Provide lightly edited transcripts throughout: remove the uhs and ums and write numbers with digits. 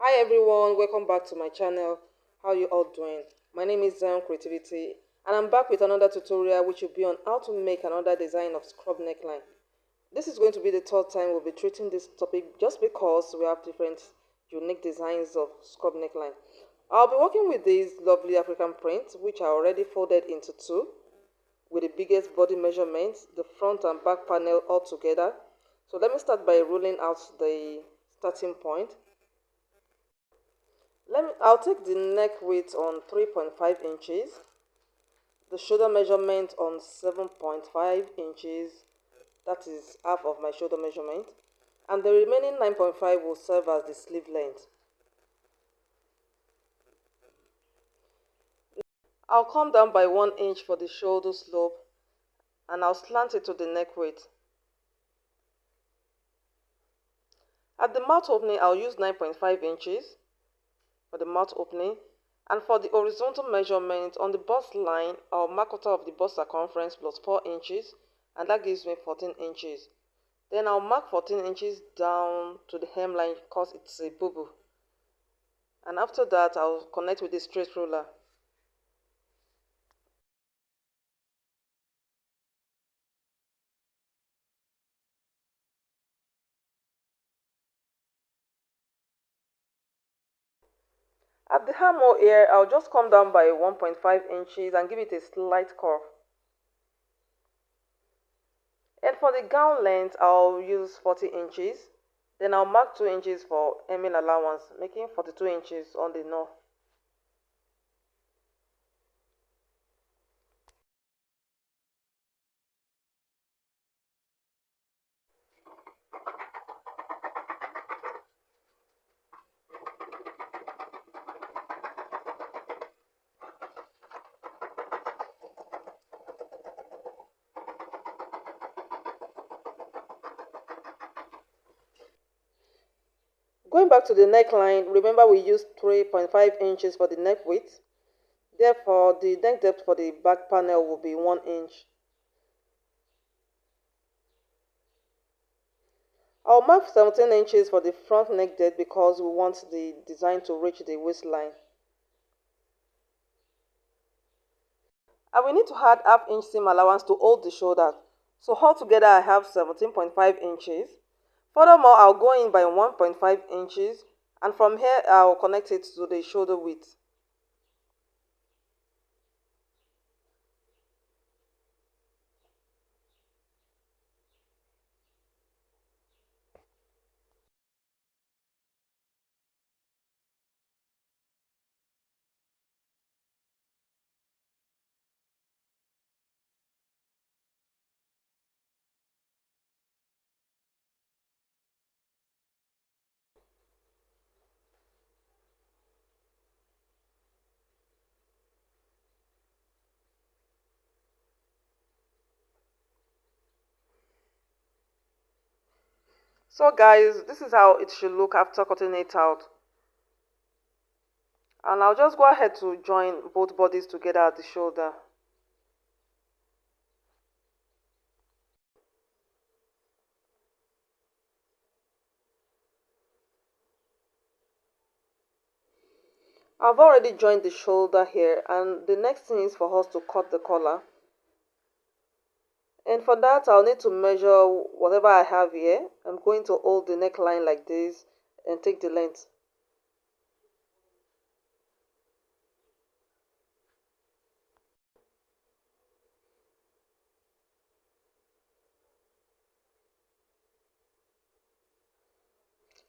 Hi everyone, welcome back to my channel. How you all doing? My name is Zion Creativity and I'm back with another tutorial which will be on how to make another design of scrub neckline. This is going to be the third time we'll be treating this topic just because we have different unique designs of scrub neckline. I'll be working with these lovely African prints which are already folded into two with the biggest body measurements, the front and back panel all together. So let me start by ruling out the starting point. I'll take the neck width on 3.5 inches, the shoulder measurement on 7.5 inches, that is half of my shoulder measurement, and the remaining 9.5 will serve as the sleeve length. I'll come down by 1 inch for the shoulder slope and I'll slant it to the neck width. At the mouth opening, I'll use 9.5 inches for the mouth opening, and for the horizontal measurement on the bust line, I'll mark quarter of the bust circumference plus 4 inches, and that gives me 14 inches. Then I'll mark 14 inches down to the hemline because it's a boo-boo. And after that, I'll connect with the straight ruler. At the armhole here, I'll just come down by 1.5 inches and give it a slight curve. And for the gown length, I'll use 40 inches. Then I'll mark 2 inches for hemming allowance, making 42 inches on the knot. Going back to the neckline, remember we used 3.5 inches for the neck width. Therefore, the neck depth for the back panel will be 1 inch. I'll mark 17 inches for the front neck depth because we want the design to reach the waistline. And we need to add half inch seam allowance to hold the shoulder. So altogether I have 17.5 inches. Furthermore, I'll go in by 1.5 inches and from here I'll connect it to the shoulder width. So guys, this is how it should look after cutting it out. And I'll just go ahead to join both bodies together at the shoulder. I've already joined the shoulder here and the next thing is for us to cut the collar. And for that I'll need to measure whatever I have here. I'm going to hold the neckline like this and take the length.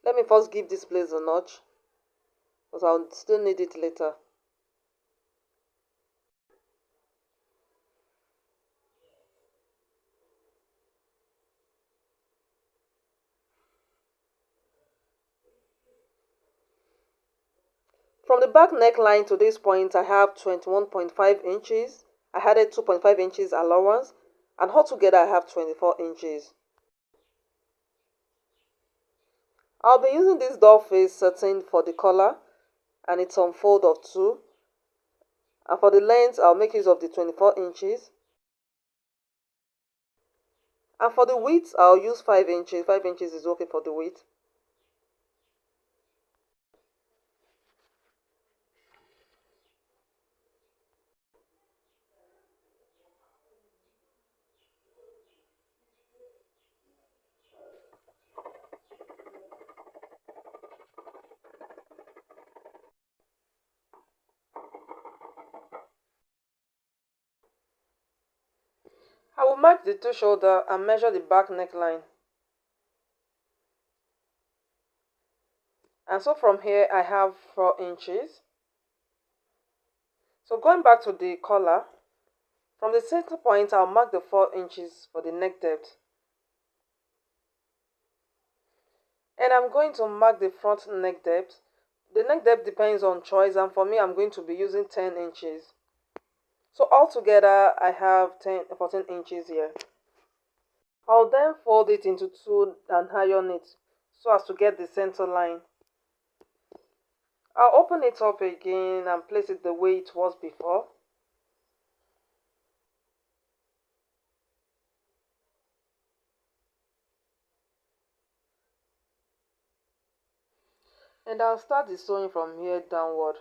Let me first give this place a notch because I'll still need it later. From the back neckline to this point, I have 21.5 inches. I added 2.5 inches allowance, and altogether I have 24 inches. I'll be using this doll face satin for the collar, and it's on fold of 2. And for the length, I'll make use of the 24 inches. And for the width, I'll use 5 inches. 5 inches is okay for the width. mark the two shoulder and measure the back neckline. And so from here I have 4 inches. So going back to the collar, from the center point I'll mark the 4 inches for the neck depth. And I'm going to mark the front neck depth. The neck depth depends on choice, and for me I'm going to be using 10 inches. So altogether I have 14 inches here. I'll then fold it into two and iron it so as to get the center line. I'll open it up again and place it the way it was before. And I'll start the sewing from here downward.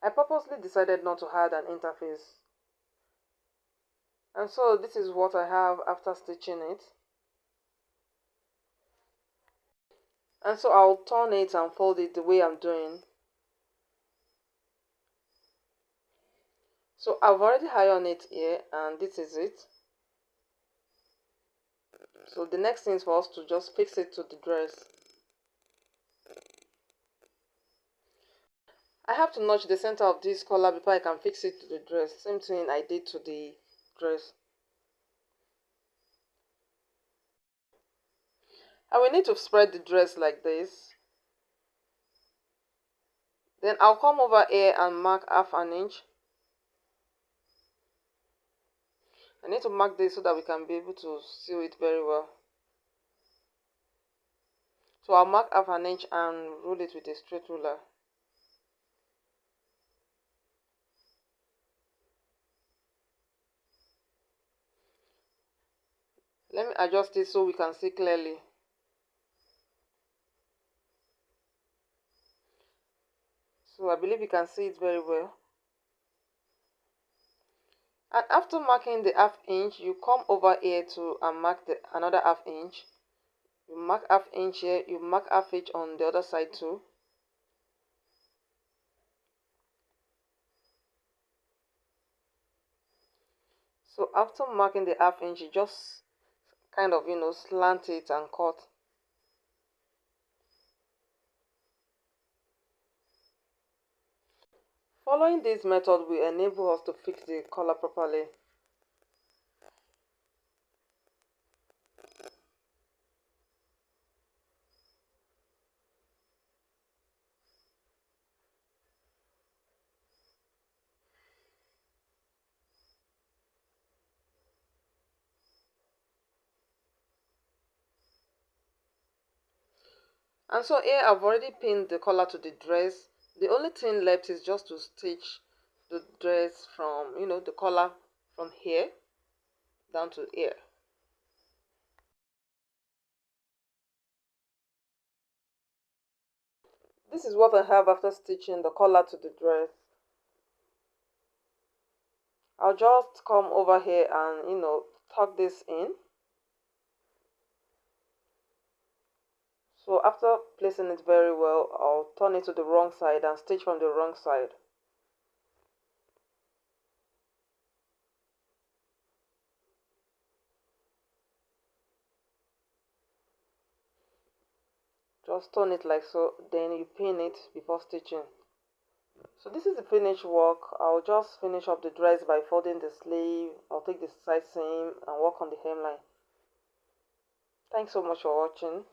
I purposely decided not to add an interface. And so this is what I have after stitching it. And so I'll turn it and fold it the way I'm doing. So I've already ironed it here, and this is it. So the next thing is for us to just fix it to the dress. I have to notch the center of this collar before I can fix it to the dress. Same thing I did to the dress. I will need to spread the dress like this. Then I'll come over here and mark half an inch. I need to mark this so that we can be able to sew it very well. So I'll mark half an inch and roll it with a straight ruler. Let me adjust it so we can see clearly. So I believe you can see it very well. And after marking the half inch, you come over here to and mark another half inch. You mark half inch here, you mark half inch on the other side too. So after marking the half inch, you just kind of, slant it and cut. Following this method will enable us to fix the collar properly. And so here I've already pinned the collar to the dress. The only thing left is just to stitch the dress from, the collar from here down to here. This is what I have after stitching the collar to the dress. I'll just come over here and, tuck this in. So after placing it very well, I'll turn it to the wrong side and stitch from the wrong side. Just turn it like so, then you pin it before stitching. So this is the finished work. I'll just finish up the dress by folding the sleeve. I'll take the side seam and work on the hemline. Thanks so much for watching.